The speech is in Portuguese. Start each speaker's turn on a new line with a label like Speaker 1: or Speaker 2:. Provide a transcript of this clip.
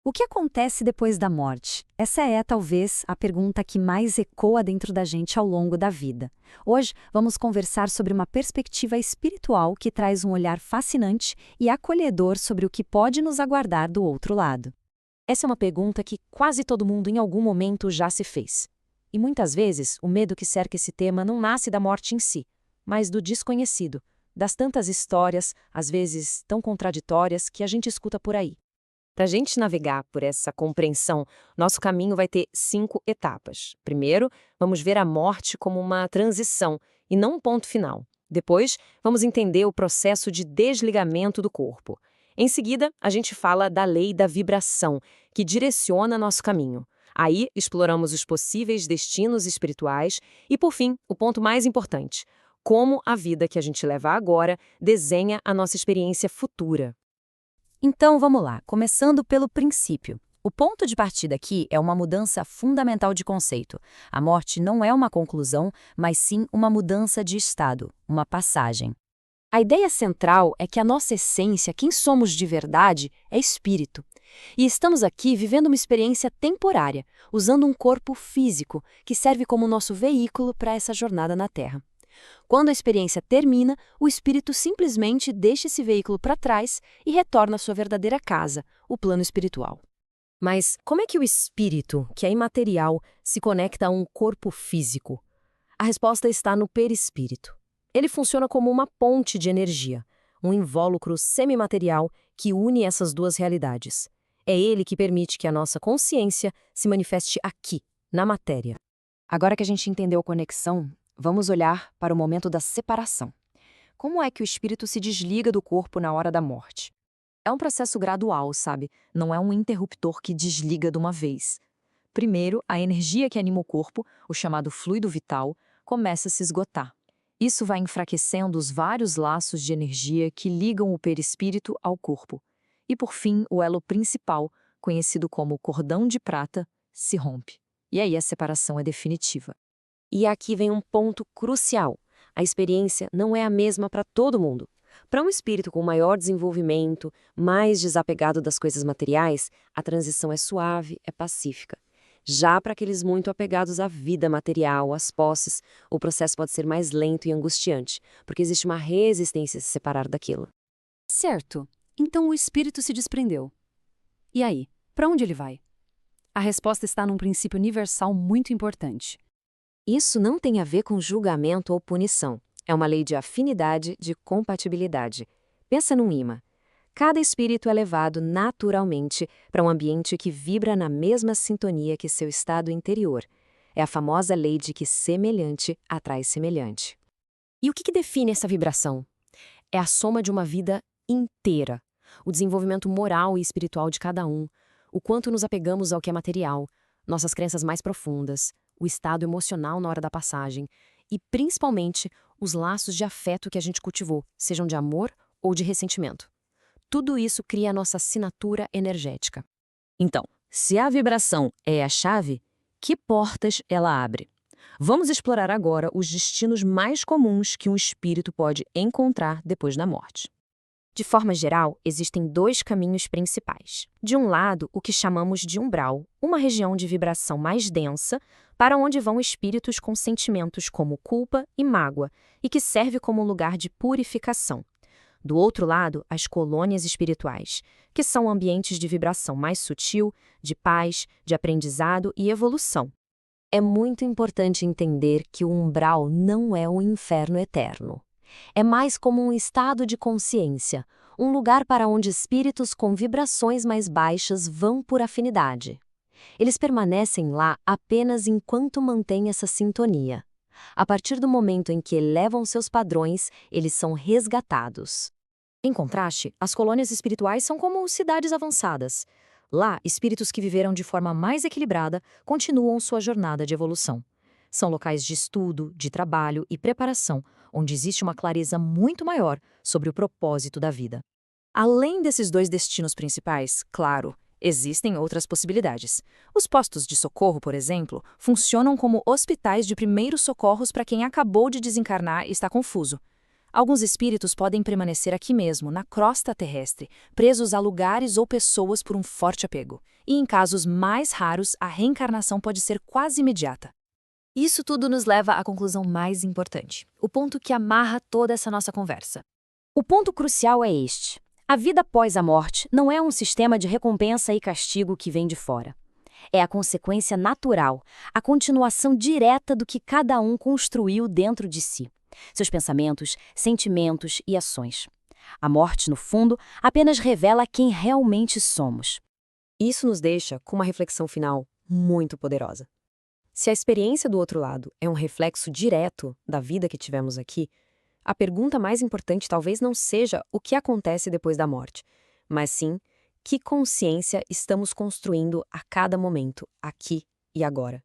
Speaker 1: O que acontece depois da morte? Essa é, talvez, a pergunta que mais ecoa dentro da gente ao longo da vida. Hoje, vamos conversar sobre uma perspectiva espiritual que traz um olhar fascinante e acolhedor sobre o que pode nos aguardar do outro lado.
Speaker 2: Essa é uma pergunta que quase todo mundo em algum momento já se fez. E muitas vezes, o medo que cerca esse tema não nasce da morte em si, mas do desconhecido, das tantas histórias, às vezes tão contraditórias, que a gente escuta por aí. Para a gente navegar por essa compreensão, nosso caminho vai ter 5 etapas. Primeiro, vamos ver a morte como uma transição e não um ponto final. Depois, vamos entender o processo de desligamento do corpo. Em seguida, a gente fala da lei da vibração, que direciona nosso caminho. Aí, exploramos os possíveis destinos espirituais e, por fim, o ponto mais importante: como a vida que a gente leva agora desenha a nossa experiência futura.
Speaker 1: Então, vamos lá, começando pelo princípio. O ponto de partida aqui é uma mudança fundamental de conceito. A morte não é uma conclusão, mas sim uma mudança de estado, uma passagem. A ideia central é que a nossa essência, quem somos de verdade, é espírito. E estamos aqui vivendo uma experiência temporária, usando um corpo físico, que serve como nosso veículo para essa jornada na Terra. Quando a experiência termina, o espírito simplesmente deixa esse veículo para trás e retorna à sua verdadeira casa, o plano espiritual.
Speaker 2: Mas como é que o espírito, que é imaterial, se conecta a um corpo físico? A resposta está no perispírito. Ele funciona como uma ponte de energia, um invólucro semimaterial que une essas duas realidades. É ele que permite que a nossa consciência se manifeste aqui, na matéria.
Speaker 1: Agora que a gente entendeu a conexão, vamos olhar para o momento da separação. Como é que o espírito se desliga do corpo na hora da morte?
Speaker 2: É um processo gradual, sabe? Não é um interruptor que desliga de uma vez. Primeiro, a energia que anima o corpo, o chamado fluido vital, começa a se esgotar. Isso vai enfraquecendo os vários laços de energia que ligam o perispírito ao corpo. E, por fim, o elo principal, conhecido como cordão de prata, se rompe. E aí a separação é definitiva. E aqui vem um ponto crucial. A experiência não é a mesma para todo mundo. Para um espírito com maior desenvolvimento, mais desapegado das coisas materiais, a transição é suave, é pacífica. Já para aqueles muito apegados à vida material, às posses, o processo pode ser mais lento e angustiante, porque existe uma resistência a se separar daquilo.
Speaker 1: Certo. Então o espírito se desprendeu. E aí? Para onde ele vai? A resposta está num princípio universal muito importante.
Speaker 2: Isso não tem a ver com julgamento ou punição. É uma lei de afinidade, de compatibilidade. Pensa num imã. Cada espírito é levado naturalmente para um ambiente que vibra na mesma sintonia que seu estado interior. É a famosa lei de que semelhante atrai semelhante. E o que define essa vibração? É a soma de uma vida inteira. O desenvolvimento moral e espiritual de cada um, o quanto nos apegamos ao que é material, nossas crenças mais profundas, o estado emocional na hora da passagem e, principalmente, os laços de afeto que a gente cultivou, sejam de amor ou de ressentimento. Tudo isso cria a nossa assinatura energética. Então, se a vibração é a chave, que portas ela abre? Vamos explorar agora os destinos mais comuns que um espírito pode encontrar depois da morte. De forma geral, existem 2 caminhos principais. De um lado, o que chamamos de umbral, uma região de vibração mais densa, para onde vão espíritos com sentimentos como culpa e mágoa, e que serve como um lugar de purificação. Do outro lado, as colônias espirituais, que são ambientes de vibração mais sutil, de paz, de aprendizado e evolução. É muito importante entender que o umbral não é um inferno eterno. É mais como um estado de consciência, um lugar para onde espíritos com vibrações mais baixas vão por afinidade. Eles permanecem lá apenas enquanto mantêm essa sintonia. A partir do momento em que elevam seus padrões, eles são resgatados. Em contraste, as colônias espirituais são como cidades avançadas. Lá, espíritos que viveram de forma mais equilibrada continuam sua jornada de evolução. São locais de estudo, de trabalho e preparação, onde existe uma clareza muito maior sobre o propósito da vida. Além desses 2 destinos principais, claro, existem outras possibilidades. Os postos de socorro, por exemplo, funcionam como hospitais de primeiros socorros para quem acabou de desencarnar e está confuso.
Speaker 1: Alguns espíritos podem permanecer aqui mesmo, na crosta terrestre, presos a lugares ou pessoas por um forte apego. E em casos mais raros, a reencarnação pode ser quase imediata. Isso tudo nos leva à conclusão mais importante, o ponto que amarra toda essa nossa conversa. O ponto crucial é este: a vida após a morte não é um sistema de recompensa e castigo que vem de fora. É a consequência natural, a continuação direta do que cada um construiu dentro de si. Seus pensamentos, sentimentos e ações. A morte, no fundo, apenas revela quem realmente somos.
Speaker 2: Isso nos deixa com uma reflexão final muito poderosa. Se a experiência do outro lado é um reflexo direto da vida que tivemos aqui, a pergunta mais importante talvez não seja o que acontece depois da morte, mas sim que consciência estamos construindo a cada momento, aqui e agora.